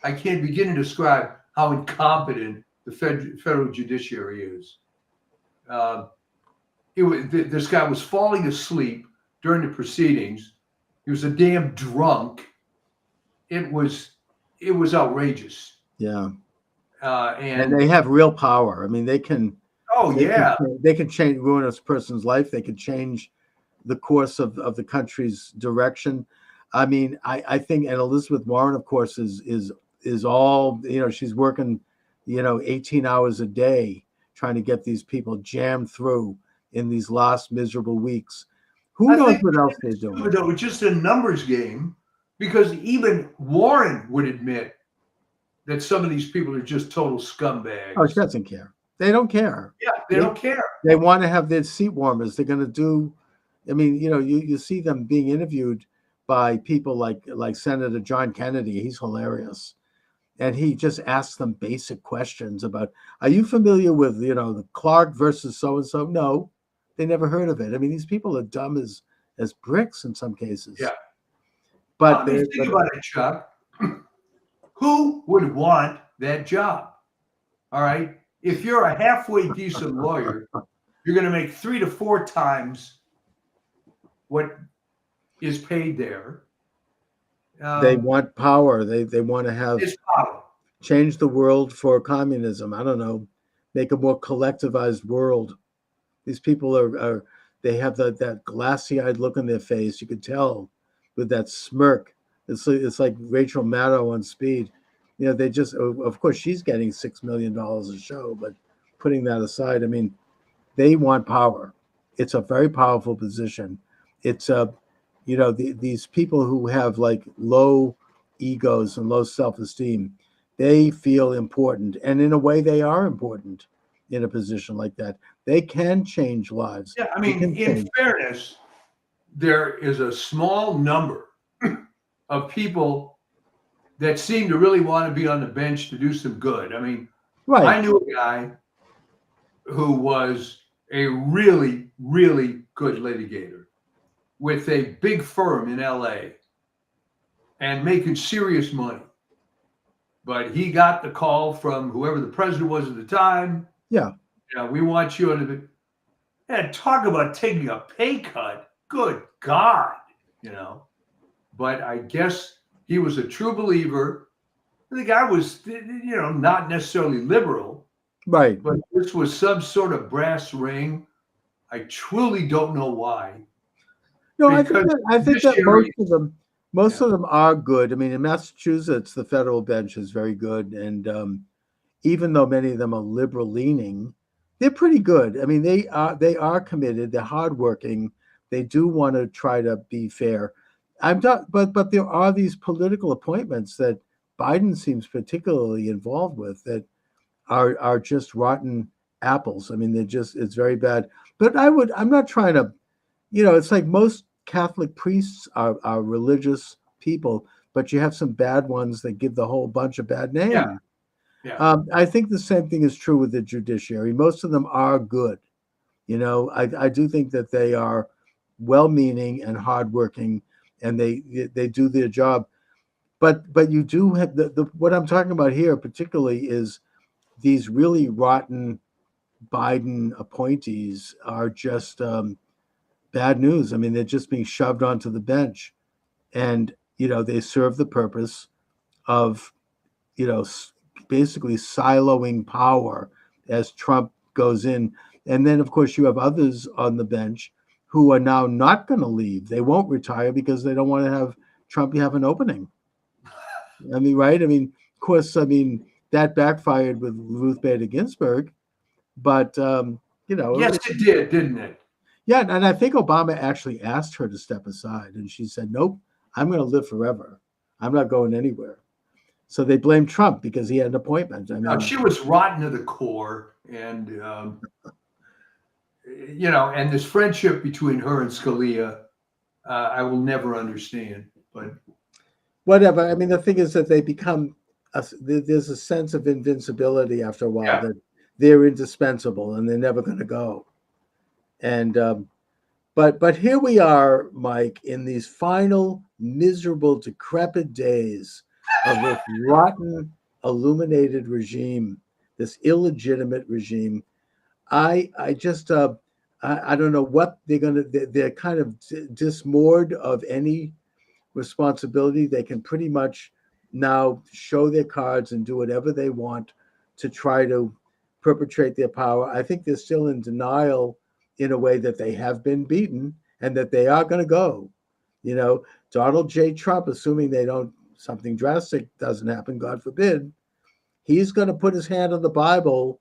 begin to describe how incompetent the federal judiciary is. This guy was falling asleep during the proceedings. He was a damn drunk. It was outrageous. Yeah. And they have real power. I mean, they can. Oh, yeah. They can ruin a person's life. They can change the course of the country's direction. I mean, I think, and Elizabeth Warren, of course, is all, she's working, 18 hours a day trying to get these people jammed through in these last miserable weeks. Who knows what else they're doing? It was just a numbers game, because even Warren would admit that some of these people are just total scumbags. Oh, she doesn't care. They don't care. Yeah, they don't care. They want to have their seat warmers. They're going to do, I mean, you see them being interviewed by people like Senator John Kennedy. He's hilarious. And he just asks them basic questions about, are you familiar with, the Clark versus so-and-so? No, they never heard of it. I mean, these people are dumb as bricks in some cases. Yeah. But think about it, Chuck. Who would want that job? All right. If you're a halfway decent lawyer, you're going to make 3 to 4 times what is paid there. They want power. They want to have power. Change the world for communism. I don't know, make a more collectivized world. These people they have that glassy-eyed look on their face. You could tell with that smirk. It's like Rachel Maddow on Speed. They just, of course, she's getting $6 million a show, but putting that aside, I mean, they want power. It's a very powerful position. it's these people who have like low egos and low self-esteem, they feel important, and in a way they are important in a position like that. They can change lives. Yeah, I They mean, can in change. fairness, there is a small number of people that seem to really want to be on the bench to do some good. I mean, Right. I knew a guy who was a really, really good litigator with a big firm in LA and making serious money. But he got the call from whoever the president was at the time. Yeah. We want you on the. And talk about taking a pay cut. Good God, you know. But I guess he was a true believer. The guy was, not necessarily liberal, Right. but this was some sort of brass ring. I truly don't know why. No, Because I think that judiciary, most yeah, of them are good. I mean, in Massachusetts, the federal bench is very good, and even though many of them are liberal leaning, they're pretty good. I mean, they are committed. They're hardworking. They do want to try to be fair. I'm not, but there are these political appointments that Biden seems particularly involved with that are just rotten apples. I mean, it's very bad. But I'm not trying to, it's like most Catholic priests are religious people, but you have some bad ones that give the whole bunch a bad yeah, name. yeah. I think the same thing is true with the judiciary. Most of them are good. I do think that they are well-meaning and hardworking, and they do their job. But you do have the what I'm talking about here particularly is these really rotten Biden appointees are just bad news. I mean, they're just being shoved onto the bench, and they serve the purpose of basically siloing power as Trump goes in. And then, of course, you have others on the bench who are now not going to leave. They won't retire because they don't want to have Trump have an opening. I mean, right? I mean, of course, that backfired with Ruth Bader Ginsburg, but Yes, it did, didn't it? yeah, and I think Obama actually asked her to step aside, and she said, "Nope, I'm going to live forever. I'm not going anywhere." So they blamed Trump because he had an appointment. I No, mean, she was rotten to the core, and and this friendship between her and Scalia, I will never understand. But whatever. I mean, the thing is that they become there's a sense of invincibility after a while yeah, that they're indispensable and they're never going to go. And but here we are, Mike, in these final miserable, decrepit days of this rotten, illuminated regime, this illegitimate regime. I just I don't know what they're gonna. They're kind of dismoored of any responsibility. They can pretty much now show their cards and do whatever they want to try to perpetrate their power. I think they're still in denial in a way that they have been beaten and that they are going to go. Donald J. Trump, assuming they don't, something drastic doesn't happen, God forbid, he's going to put his hand on the Bible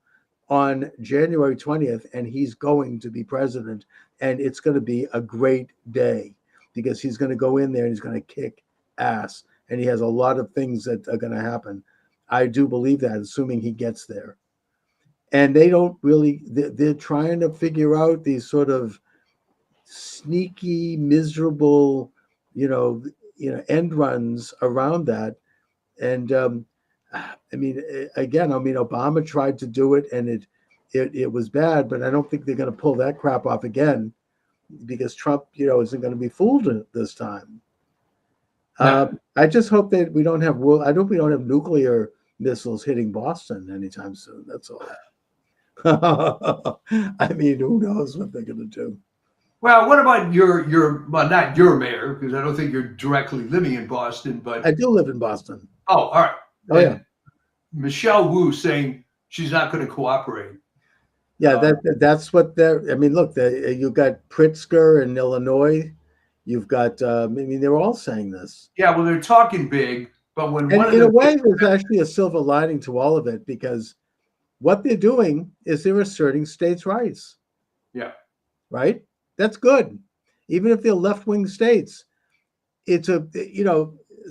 on January 20th, and he's going to be president. And it's going to be a great day because he's going to go in there and he's going to kick ass. And he has a lot of things that are going to happen. I do believe that, assuming he gets there. And they don't really, they're trying to figure out these sort of sneaky, miserable, end runs around that. And I mean, again, Obama tried to do it, and it was bad. But I don't think they're going to pull that crap off again because Trump, isn't going to be fooled this time. no. I just hope that we don't have world. I hope we don't have nuclear missiles hitting Boston anytime soon. That's all. I mean, who knows what they're going to do? Well, what about your well, not your mayor, because I don't think you're directly living in Boston, I but do live in Boston. all right. Oh yeah, And Michelle Wu saying she's not going to cooperate. yeah. Uh, That's what they're. I mean, look, you got Pritzker in Illinois. You've got. I mean, they're all saying this. yeah, well, they're talking big, but when And one of in a them, way, there's actually a silver lining to all of it because what they're doing is they're asserting states' rights, yeah, right? That's good. even if they're left-wing states. It's a,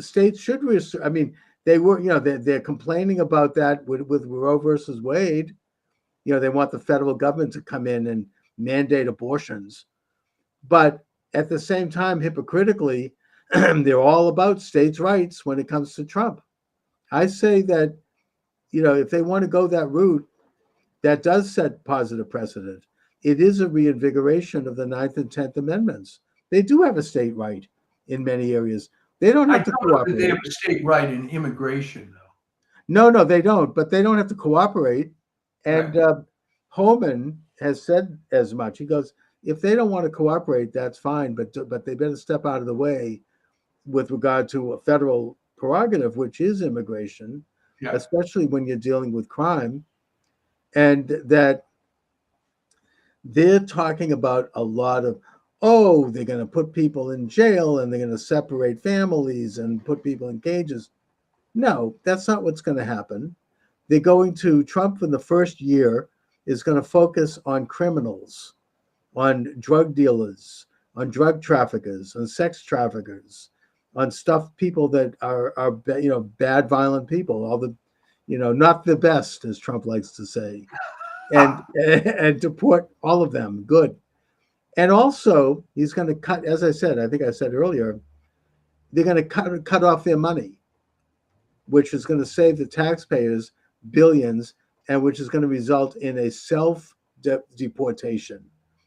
states should, I mean, they were, they're complaining about that with Roe versus Wade. They want the federal government to come in and mandate abortions. But at the same time, hypocritically, they're all about states' rights when it comes to Trump. I say that, if they want to go that route, that does set positive precedent. It is a reinvigoration of the Ninth and 10th Amendments. They do have a state right in many areas. They don't I have to don't know that they cooperate. have a state right in immigration, though. No, they don't. But they don't have to cooperate. And Right. Homan has said as much. He goes, if they don't want to cooperate, that's fine, but they better step out of the way with regard to a federal prerogative, which is immigration, Yeah. especially when you're dealing with crime. And that they're talking about a lot of, they're going to put people in jail and they're going to separate families and put people in cages. No, that's not what's going to happen. They're going to, Trump in the first year is going to focus on criminals, on drug dealers, on drug traffickers, on sex traffickers, on people that are bad, violent people, all the, not the best, as Trump likes to say, and deport all of them. Good. And also, he's going to cut, as I said, I think I said earlier, they're going to cut off their money, which is going to save the taxpayers billions, and which is going to result in a self-deportation.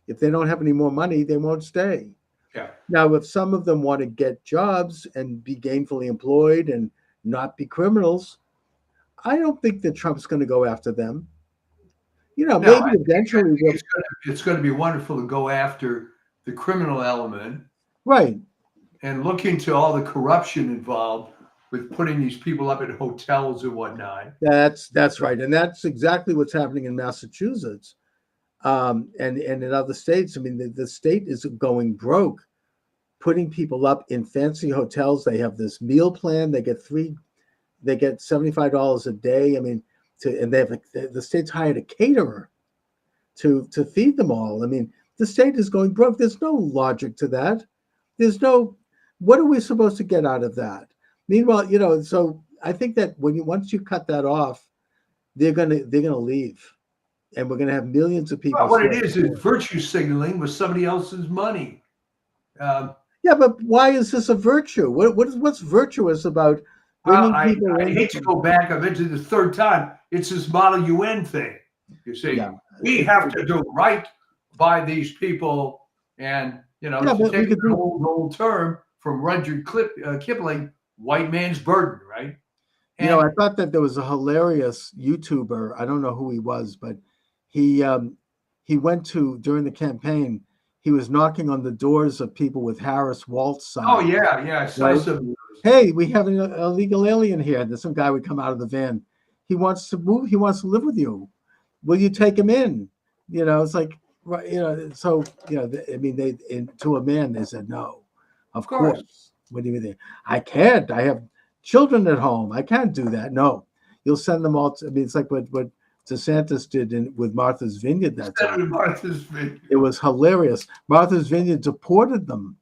If they don't have any more money, they won't stay. Yeah. Now, if some of them want to get jobs and be gainfully employed and not be criminals, I don't think that Trump's going to go after them. No, maybe I eventually think it's going to be wonderful to go after the criminal element, right. and look into all the corruption involved with putting these people up at hotels and whatnot. That's right, and that's exactly what's happening in Massachusetts, and in other states. I mean, the state is going broke, putting people up in fancy hotels. They have this meal plan. They get $75 a day. I mean, and they have the state's hired a caterer to feed them all. I mean, the state is going broke. There's no logic to that. What are we supposed to get out of that? Meanwhile, so I think that once you cut that off, they're gonna leave, and we're gonna have millions of people. Well, what it is virtue signaling with somebody else's money. Yeah, but why is this a virtue? What's virtuous about bringing people in? I hate to go back. I've been to the third time. It's this Model UN thing. You see, we have to do right by these people, and to take an old term from Rudyard Kipling, white man's burden, right? And, I thought that there was a hilarious YouTuber. I don't know who he was, but he went to, during the campaign, he was knocking on the doors of people with Harris Waltz signs. Oh yeah, I saw some. Hey, we have an illegal alien here. There's some guy would come out of the van. He wants to move. He wants to live with you. Will you take him in? It's like, so I mean, to a man they said no. Of course. What do you mean? I can't. I have children at home. I can't do that. No, you'll send them all. It's like what DeSantis did with Martha's Vineyard that time. Martha's Vineyard. It was hilarious. Martha's Vineyard deported them.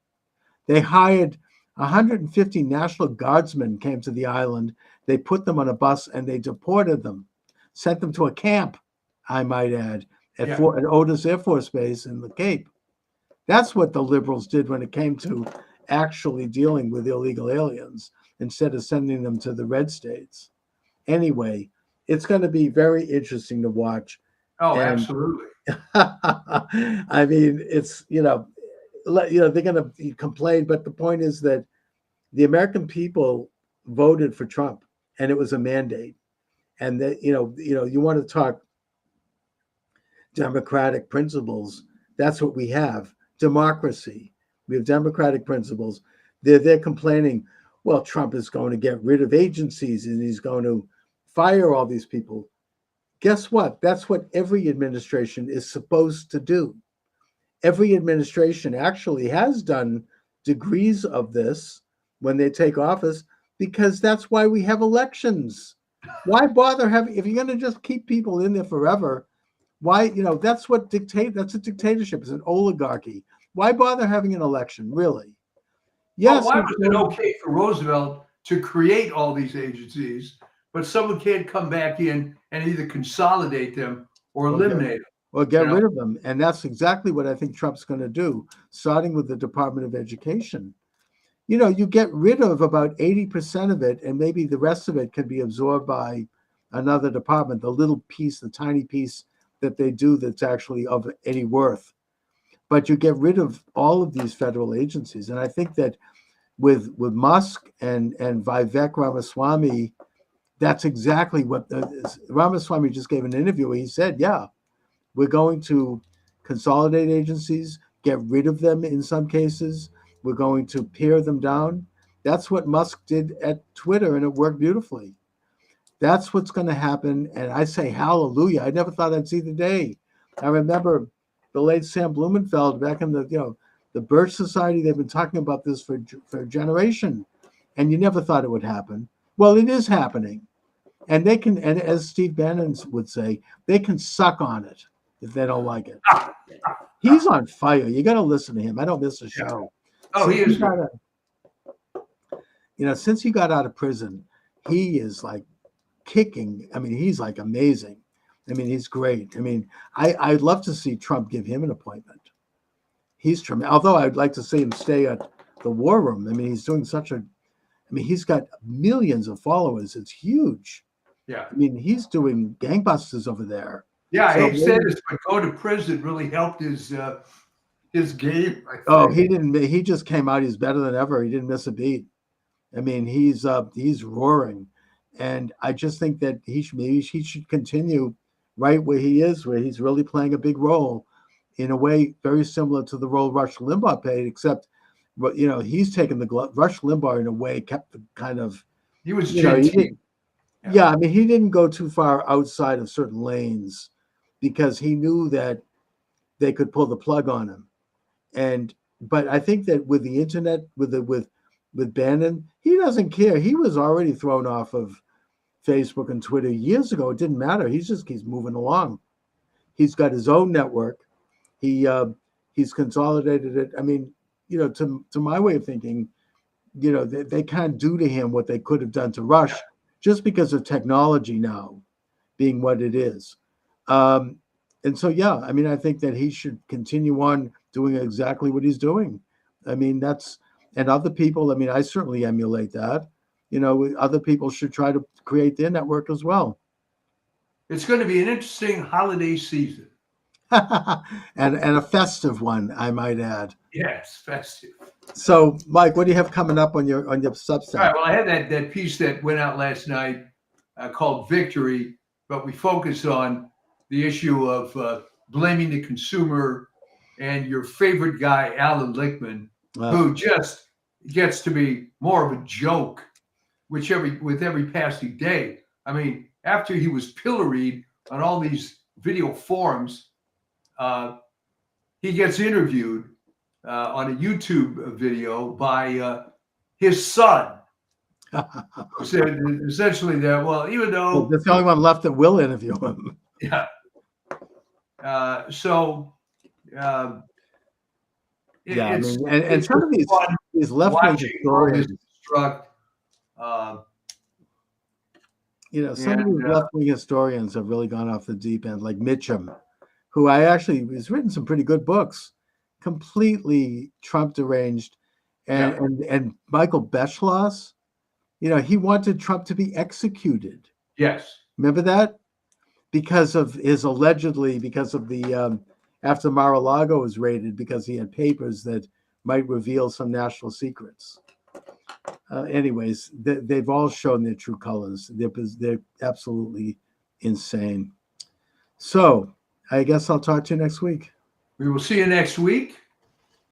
They hired 150 National Guardsmen came to the island. They put them on a bus and they deported them, sent them to a camp, I might add, at Otis Air Force Base in the Cape. That's what the liberals did when it came to actually dealing with illegal aliens, instead of sending them to the red states. Anyway, it's going to be very interesting to watch. Oh, absolutely. I mean, it's, they're going to complain, but the point is that the American people voted for Trump, and it was a mandate. And that, you want to talk democratic principles. That's what we have. Democracy. We have democratic principles. They're complaining, well, Trump is going to get rid of agencies and he's going to fire all these people. Guess what? That's what every administration is supposed to do. Every administration actually has done degrees of this when they take office, because that's why we have elections. Why bother if you're going to just keep people in there forever? Why, that's a dictatorship. It's an oligarchy. Why bother having an election, really? Well, Yes, why was it okay for Roosevelt to create all these agencies, but someone can't come back in and either consolidate them or or get, eliminate them? or get You know? rid of them. And that's exactly what I think Trump's going to do, starting with the Department of Education. You get rid of about 80% of it, and maybe the rest of it can be absorbed by another department, the little piece, the tiny piece that they do that's actually of any worth. But you get rid of all of these federal agencies. And I think that with Musk and Vivek Ramaswamy, that's exactly what Ramaswamy just gave an interview where he said, yeah, we're going to consolidate agencies, get rid of them in some cases. We're going to pare them down. That's what Musk did at Twitter, and it worked beautifully. That's what's going to happen. And I say hallelujah. I never thought I'd see the day. I remember the late Sam Blumenfeld back in the Birch Society. They've been talking about this for a generation, and you never thought it would happen. Well, it is happening. And they can, and as Steve Bannon would say, they can suck on it if they don't like it. He's on fire. You got to listen to him. I don't miss a show. Oh, he is. Since he got out of prison, he is like kicking. I mean, he's like amazing. I mean, he's great. I mean, I'd love to see Trump give him an appointment. He's tremendous. Although I'd like to see him stay at the War Room. I mean, he's doing he's got millions of followers. It's huge. Yeah. I mean, he's doing gangbusters over there. Yeah, so he said his go to prison really helped his game. Oh, he didn't. He just came out. He's better than ever. He didn't miss a beat. I mean, he's roaring, and I just think that he should continue right where he is, where he's really playing a big role, in a way very similar to the role Rush Limbaugh played, except, he's taken the glove. Rush Limbaugh, in a way, kept the kind of. He was genteel. Yeah, I mean, he didn't go too far outside of certain lanes because he knew that they could pull the plug on him. But I think that with the internet, with Bannon, he doesn't care. He was already thrown off of Facebook and Twitter years ago. It didn't matter. He just keeps moving along. He's got his own network. He's consolidated it. I mean, to my way of thinking, they can't do to him what they could have done to Rush. Just because of technology now being what it is. And so, yeah, I mean, I think that he should continue on doing exactly what he's doing. I mean, and other people, I mean, I certainly emulate that. Other people should try to create their network as well. It's going to be an interesting holiday season. and a festive one, I might add. Yes, festive. So, Mike, what do you have coming up on your Substack? All right. Well, I had that piece that went out last night called "Victory," but we focused on the issue of blaming the consumer and your favorite guy, Alan Lichtman, who just gets to be more of a joke, with every passing day. I mean, after he was pilloried on all these video forums, he gets interviewed on a YouTube video by his son, who said essentially that, well, even though that's the only one left that will interview him. Yeah. And some of these left-wing historians, some of these left-wing historians have really gone off the deep end, like Mitchum, who has written some pretty good books, completely Trump deranged, and Michael Beschloss, he wanted Trump to be executed. Yes. Remember that? Because of the after Mar-a-Lago was raided, because he had papers that might reveal some national secrets. Anyways, they've all shown their true colors. They're absolutely insane. So I guess I'll talk to you next week. We will see you next week.